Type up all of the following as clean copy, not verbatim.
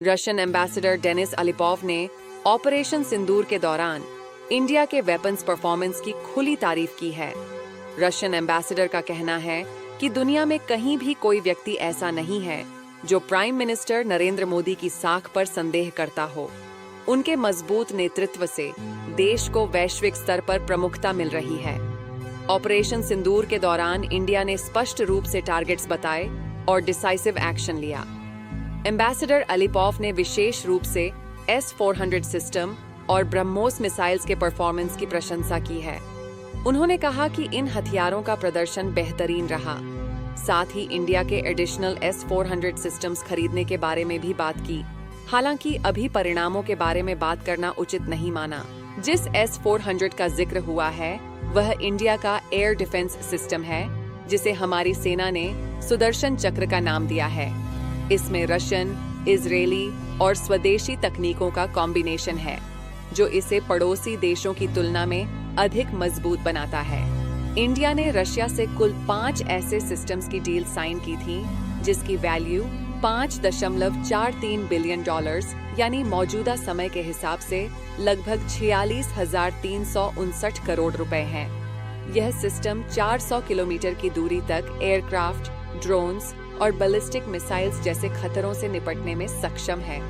Russian ambassador Dennis अलिपोव ने operation सिंदूर के दौरान इंडिया के वेपन्स परफॉर्मेंस की खुली तारीफ की है। रशियन एम्बेसडर का कहना है कि दुनिया में कहीं भी कोई व्यक्ति ऐसा नहीं है जो प्राइम मिनिस्टर नरेंद्र मोदी की साख पर संदेह करता हो। उनके मजबूत नेतृत्व से देश को वैश्विक स्तर पर प्रमुखता मिल रही है। ऑपरेशन सिंदूर के दौरान इंडिया ने स्पष्ट रूप से टारगेट्स बताए और डिसाइसिव एक्शन लिया। एम्बेसडर अलिपोव ने विशेष रूप से S-400 सिस्टम और ब्रह्मोस मिसाइल्स के परफॉर्मेंस की प्रशंसा की है। उन्होंने कहा कि इन हथियारों का प्रदर्शन बेहतरीन रहा। साथ ही इंडिया के एडिशनल S-400 सिस्टम्स खरीदने के बारे में भी बात की। हालांकि अभी परिणामों के बारे में बात करना उचित नहीं माना। जिस S-400 का जिक्र हुआ है वह इंडिया का एयर डिफेंस सिस्टम है, जिसे हमारी सेना ने सुदर्शन चक्र का नाम दिया है। इसमें रशियन, इजरायली और स्वदेशी तकनीकों का कॉम्बिनेशन है, जो इसे पड़ोसी देशों की तुलना में अधिक मजबूत बनाता है। इंडिया ने रशिया से कुल 5 ऐसे सिस्टम्स की डील साइन की थी, जिसकी वैल्यू $5.43 बिलियन यानी मौजूदा समय के हिसाब से लगभग 46,359 करोड़ रुपए हैं। यह सिस्टम 400 किलोमीटर की दूरी तक एयरक्राफ्ट, ड्रोन्स और बैलिस्टिक मिसाइल्स जैसे खतरों से निपटने में सक्षम है।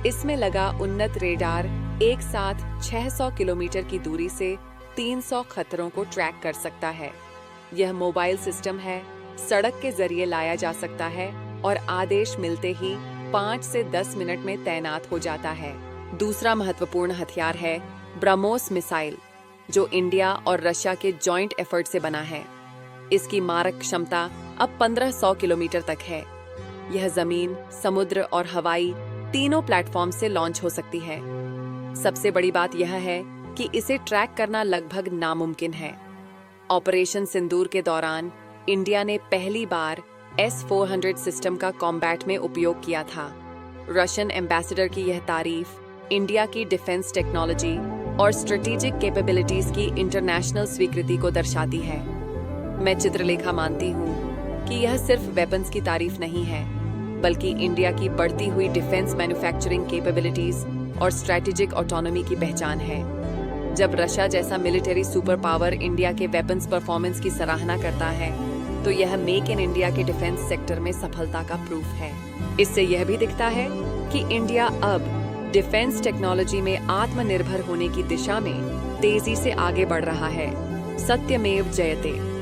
इसमें लगा उन्नत रेडार एक साथ 600 किलोमीटर की दूरी से 300 खतरों को ट्रैक कर सकता है। यह मोबाइल सिस्टम है, सड़क के जरिए लाया जा सकता है और आदेश मिलते ही 5 से 10 मिनट में तैनात हो जाता है। दूसरा महत्वपूर्ण हथियार है ब्रह्मोस मिसाइल, जो इंडिया और रशिया के जॉइंट एफर्ट से बना है। इसकी मारक क्षमता अब 1500 किलोमीटर तक है। यह जमीन, समुद्र और हवाई तीनों प्लेटफॉर्म से लॉन्च हो सकती है। सबसे बड़ी बात यह है कि इसे ट्रैक करना लगभग नामुमकिन है। ऑपरेशन सिंदूर के दौरान इंडिया ने पहली बार S-400 सिस्टम का कॉम्बैट में उपयोग किया था। रशियन एम्बेसडर की यह तारीफ इंडिया की डिफेंस टेक्नोलॉजी और स्ट्रेटेजिक कैपेबिलिटीज की इंटरनेशनल स्वीकृति को दर्शाती है। मैं चित्रलेखा मानती हूँ कि यह सिर्फ वेपन्स की तारीफ नहीं है, बल्कि इंडिया की बढ़ती हुई डिफेंस मैन्युफैक्चरिंग कैपेबिलिटीज और स्ट्रेटेजिक ऑटोनॉमी की पहचान है। जब रशिया जैसा मिलिट्री सुपर पावर इंडिया के वेपन्स परफॉर्मेंस की सराहना करता है, तो यह मेक इन इंडिया के डिफेंस सेक्टर में सफलता का प्रूफ है। इससे यह भी दिखता है कि इंडिया अब डिफेंस टेक्नोलॉजी में आत्मनिर्भर होने की दिशा में तेजी से आगे बढ़ रहा है। सत्यमेव जयते।